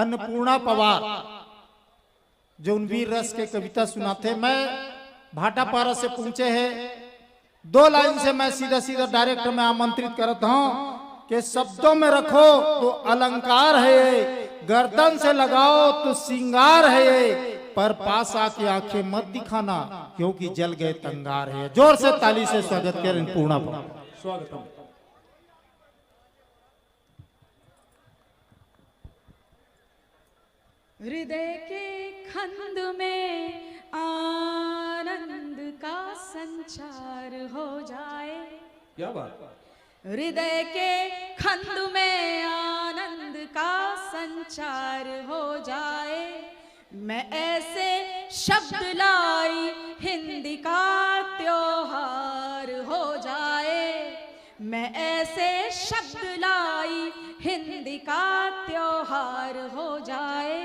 अन्नपूर्णा पवार जो वीर रस के कविता सुनाते। मैं भाटापारा से पहुंचे हैं, 2 लाइन से मैं सीधा सीधा डायरेक्ट में आमंत्रित करता हूं कि शब्दों में रखो तो अलंकार है ये, गर्दन से लगाओ तो सिंगार है ये, पर पास आके आंखें मत दिखाना क्योंकि जल गए तंगार है। जोर से ताली से स्वागत करें अन्नपूर्णा पवार। स्वागत। हृदय के खंड में आनंद का संचार हो जाए। क्या बात। हृदय के खंड में आनंद का संचार हो जाए। मैं ऐसे शब्द लाई हिंदी का त्योहार हो जाए। मैं ऐसे शब्द लाई हिंदी का त्योहार हो जाए।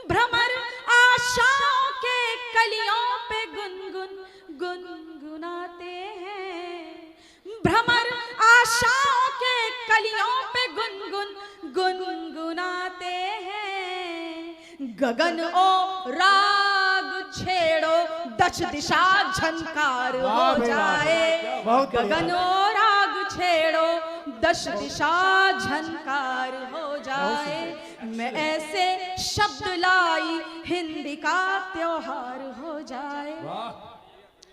भ्रमर आशाओं के कलियों पे गुनगुन गुनगुनाते हैं। भ्रमर आशाओं के कलियों पे गुनगुन गुनगुनाते हैं। गगन ओ राग छेड़ो दश दिशा झनकार हो जाए। गगन ओ राग छेड़ो दश दिशा झनकार हो जाए। मैं ऐसे शब्द लाई हिंदी का त्योहार हो जाए।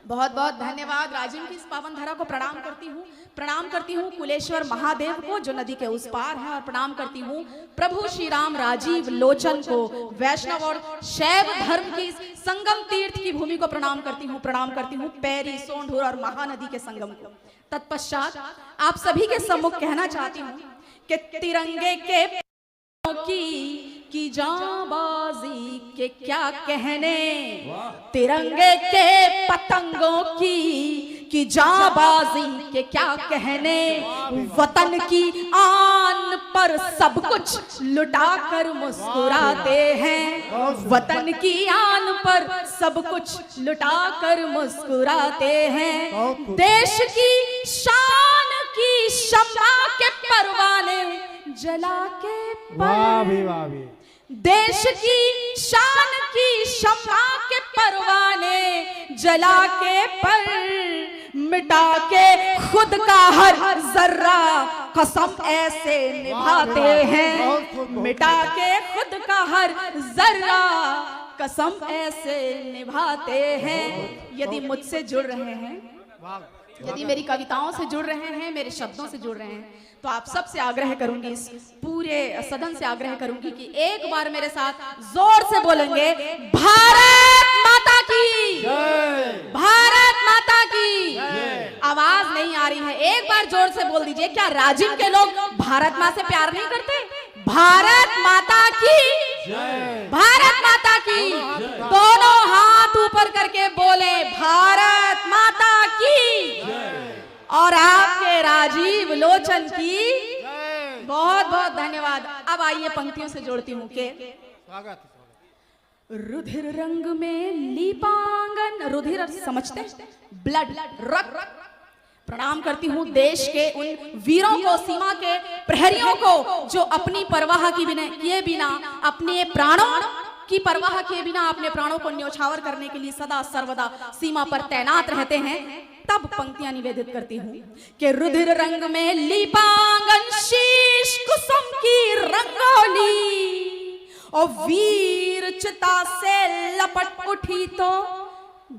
बहुत बहुत धन्यवाद। राजिम की इस पावन धरा को प्रणाम करती हूँ कुलेश्वर महादेव को जो नदी के उस पार है, और प्रणाम करती हूँ प्रभु श्री राम राजीव लोचन को, वैष्णव और शैव धर्म की संगम तीर्थ की भूमि को प्रणाम करती हूँ पैरी, सोंढूर और महानदी के संगम को। तत्पश्चात आप सभी के सम्मुख कहना चाहती हूँ कि तिरंगे के की जांबाजी के क्या कहने, तिरंगे के पतंगों की जांबाजी के क्या कहने। वतन की आन पर सब कुछ लुटाकर मुस्कुराते हैं। वतन की आन पर सब कुछ लुटाकर मुस्कुराते हैं। देश की शान की शम्मा के परवाने जला के देश की शान की शम्मा के परवाने जला के पर मिटा के खुद का हर जर्रा कसम ऐसे निभाते हैं। मिटा के खुद का हर जर्रा कसम ऐसे निभाते हैं। यदि मुझसे जुड़ रहे हैं, यदि मेरी कविताओं से जुड़ रहे हैं, मेरे शब्दों से जुड़ रहे हैं, तो आप सबसे आग्रह करूंगी, इस पूरे सदन से आग्रह करूंगी कि एक बार मेरे साथ जोर से बोलेंगे भारत माता की जय। भारत माता की जय। आवाज नहीं आ रही है, एक बार जोर से बोल दीजिए। क्या राजिम के लोग भारत माँ से प्यार नहीं करते? भारत माता की जय। भारत माता की दोनों हाथ ऊपर करके बोले भारत माता की जय। और आपके राजीव लोचन की बहुत बहुत धन्यवाद। अब आइए पंक्तियों से जोड़ती हूँ के रुधिर रंग में लीपांगन, रुधिर समझते, ब्लड, रक्त। प्रणाम करती हूँ देश के उन वीरों को, सीमा के प्रहरियों को जो अपनी परवाह किए बिना, अपने प्राणों की परवाह किए बिना अपने प्राणों को न्योछावर करने के लिए सदा सर्वदा सीमा पर तैनात रहते हैं। तब पंक्तियां निवेदित करती हूँ कि रुधिर रंग में लीपांगन शीश कुसुम की रंगोली, और वीर चिता से लपट उठी तो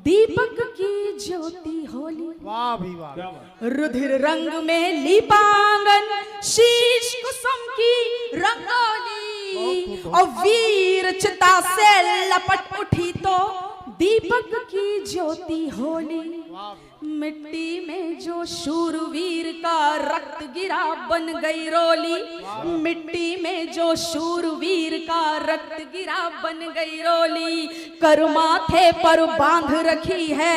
दीपक की ज्योति होली। वाह भी वाह। रुधिर रंग में लीपांगन शीश कुसुम की रंगोली, और वीर चिता से लपट उठी तो दीपक की ज्योति होली। मिट्टी में जो शूरवीर का रक्त गिरा बन गई रोली। मिट्टी में जो शूरवीर का रक्त गिरा बन गई रोली। कर माथे पर बांध रखी है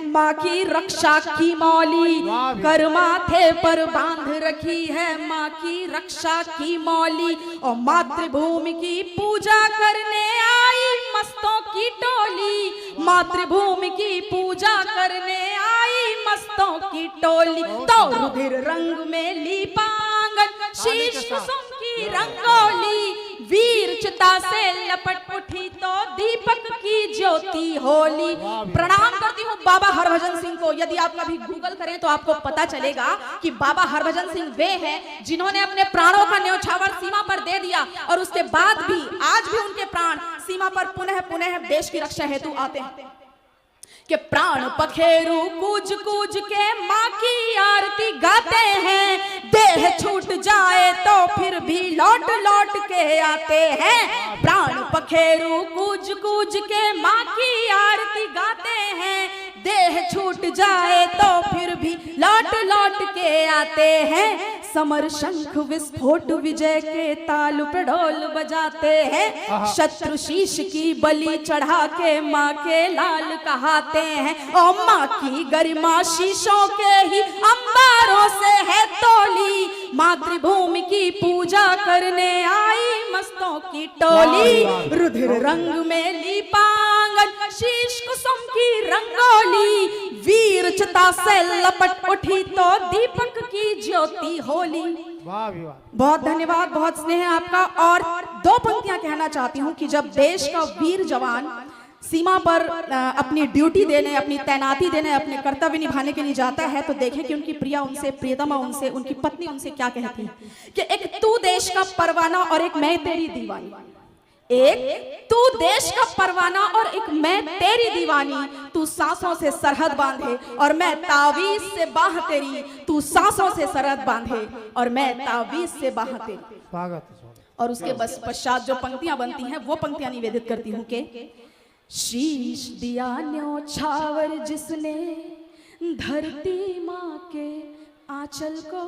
माँ की रक्षा की मौली। कर माथे पर बांध रखी है माँ की रक्षा की मौली। और मातृभूमि की पूजा करने आई मस्तों की टोली। मातृभूमि की पूजा करने आई मस्तों की टोली। तो रुधिर रंग में लीपांगन शीश कुसुम की रंगोली, वीर चिता से लपट उठी तो दीपक की ज्योति होली। प्रणाम करती हूँ बाबा हरभजन सिंह को। यदि आप कभी गूगल करें तो आपको पता चलेगा कि बाबा हरभजन सिंह वे हैं जिन्होंने अपने प्राणों का न्यौछावर सीमा पर दे दिया और उसके बाद भी आज भी उनके प्राण सीमा पर पुनः पुनः देश की रक्षा हेतु आते हैं। कि प्राण पखेरु कूज कूज के माँ की आरती गाते हैं, देह छूट जाए तो फिर भी लौट लौट के आते हैं। प्राण पखेरु कूज कूज के माँ की आरती गाते हैं, देह छूट जाए तो फिर भी लौट लौट के आते हैं। समर शंख विस्फोट विजय के ताल पे ढोल बजाते हैं, शत्रु शीश की बलि चढ़ा के माँ के लाल कहाते हैं। ओ माँ की गरिमा शीशों के ही अंबारों से है तोली, मातृभूमि की पूजा करने आई मस्तों की टोली। रुधिर रंग में लीपांगन शीश कुसुम की रंगोली, वीर चिता से लपट उठी तो दीपक की ज्योति होली। बहुत धन्यवाद, बहुत स्नेह आपका। और दो पंक्तियां कहना चाहती हूँ कि जब देश का वीर जवान सीमा पर अपनी ड्यूटी देने, अपनी तैनाती देने, अपने कर्तव्य निभाने के लिए जाता है तो देखें कि उनकी प्रिया उनसे, प्रियतमा उनसे, उनकी पत्नी उनसे क्या कहती है कि एक तू देश का परवाना और एक मैं तेरी दीवानी। एक तू देश का परवाना और एक मैं तेरी दीवानी, तू सांसों से सरहद बांधे और मैं तावीज से बाह तेरी, तू सांसों से सरहद बांधे और मैं तावीज से बाह तेरी। और उसके बस पश्चात जो पंक्तियां बनती हैं वो पंक्तियां निवेदित करती हूँ कि शीश दिया न्योछावर जिसने धरती माँ के आंचल को,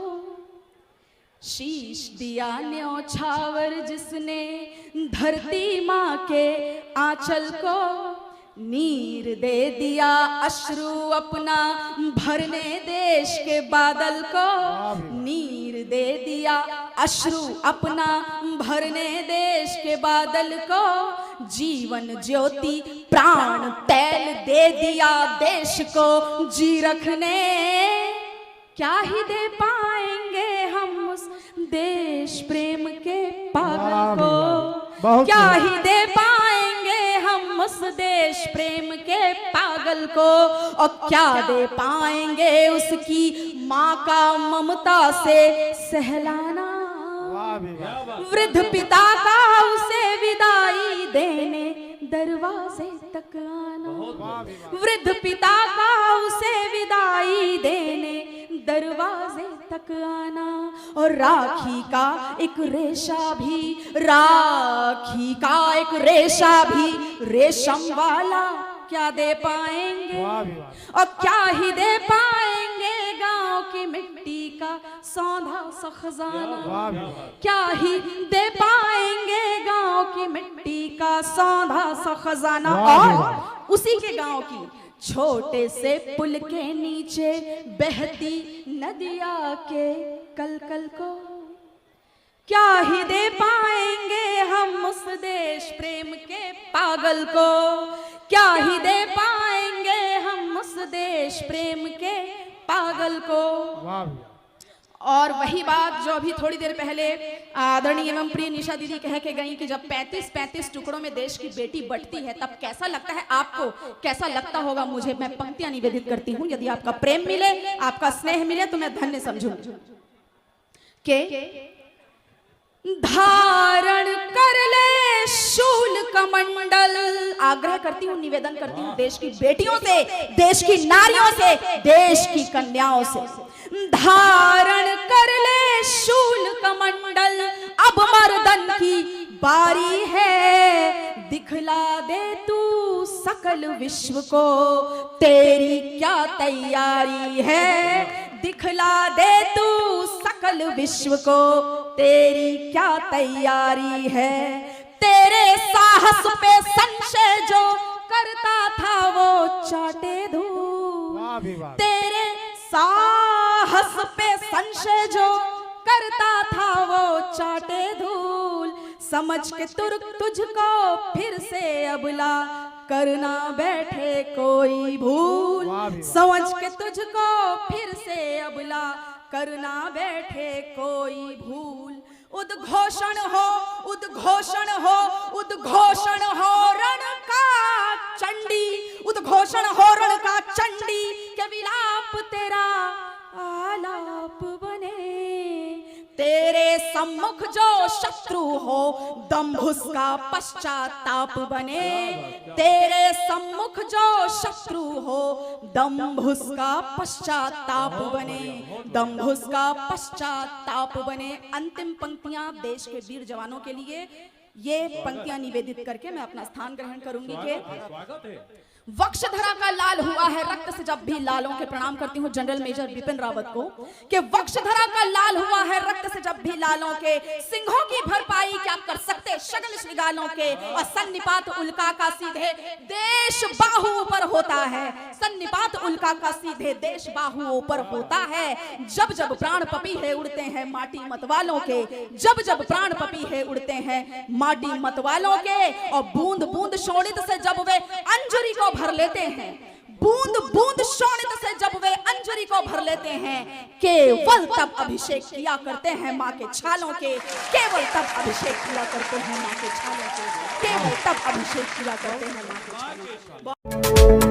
शीश दिया न्योछावर जिसने धरती माँ के आंचल को, नीर दे दिया अश्रु अपना भरने देश के बादल को, नीर दे दिया अश्रु अपना भरने देश के बादल को, जीवन ज्योति प्राण तैल दे दिया देश को जी रखने। क्या ही दे पाएंगे हम उस देश प्रेम के पागल को, क्या ही दे पाएंगे हम उस देश प्रेम के पागल को, और क्या दे पाएंगे उसकी माँ का ममता से सहलाना, वृद्ध पिता का उसे विदाई देने दरवाजे तक आना, वृद्ध पिता का उसे विदाई देने दरवाजे तक आना। और राखी का एक रेशा भी, राखी का एक रेशा भी रेशम वाला क्या दे पाएंगे, और क्या ही दे पाएंगे गांव की मिट्टी का सौंधा सा खजाना, क्या ही दे पाएंगे गांव की मिट्टी का सौंधा सा खजाना। और उसी के गांव की छोटे से पुल के नीचे बहती नदिया के कलकल को, क्या ही दे पाएंगे हम उस देश प्रेम के पागल को, क्या ही दे पाएंगे हम उस देश प्रेम के पागल को। और वही बात जो अभी थोड़ी देर पहले आदरणीय एवं प्रिय निशा दीदी कह के गई कि जब 35-35 टुकड़ों में देश की बेटी बटती है तब कैसा लगता है आपको, कैसा लगता होगा मुझे। मैं पंक्तियां निवेदित करती हूँ। यदि आपका प्रेम मिले, आपका स्नेह मिले तो मैं धन्य समझूं के धारण कर ले शूल कमंडल। आग्रह करती हूँ, निवेदन करती हूँ देश की बेटियों से, देश की नारियों से, देश की कन्याओं से, धारण कर ले शूल कमंडल, अब मर्दन की बारी है, दिखला दे तू सकल विश्व को तेरी क्या तैयारी है, दिखला दे तू सकल विश्व को तेरी क्या तैयारी है। तेरे साहस पे संशय जो करता था वो चाटे धूल, तेरे साहस पे संशय जो करता था वो चाटे धूल, समझ के तुझको फिर से अबला करना बैठे कोई भूल, समझ के तुझको फिर से अबला करना बैठे कोई भूल। उद्घोषण हो, उद्घोषण हो, उद्घोषण हो रण का चंडी, उद्घोषण हो रण का चंडी, के विलाप तेरा आलाप बने। तेरे सम्मुख जो शत्रु हो दंभ उसका पश्चाताप बने। तेरे सम्मुख जो शत्रु हो दंभ उसका पश्चाताप बने, दंभ उसका पश्चाताप बने। अंतिम पंक्तियां देश के वीर जवानों के लिए, ये पंक्तियां निवेदित करके मैं अपना स्थान ग्रहण करूंगी कि वक्षधरा का लाल हुआ है रक्त से, जब भी लालों के प्रणाम करती हूँ जनरल मेजर बिपिन रावत को, कि वक्षधरा का लाल हुआ है रक्त से जब भी लालों के, सिंहों की भरपाई क्या कर सकते शगल श्रृगालों के, और सन्निपात उल्का का सीधे देश बाहुओं पर होता है, सन्निपात उल्का का सीधे देश बाहुओं पर होता है। जब जब प्राण पपीहे उड़ते हैं माटी मतवालों के, जब जब प्राण पपीहे उड़ते हैं माटी मतवालों के, और बूंद बूंद शोणित से जब वे अंजरी को भर लेते हैं, बूंद बूंद शोणित से जब वे अंजरी को भर लेते हैं, केवल तब अभिषेक किया करते हैं माँ के छालों के, केवल तब अभिषेक किया करते हैं माँ के छालों के, केवल तब अभिषेक किया करते हैं माँ के छालों के।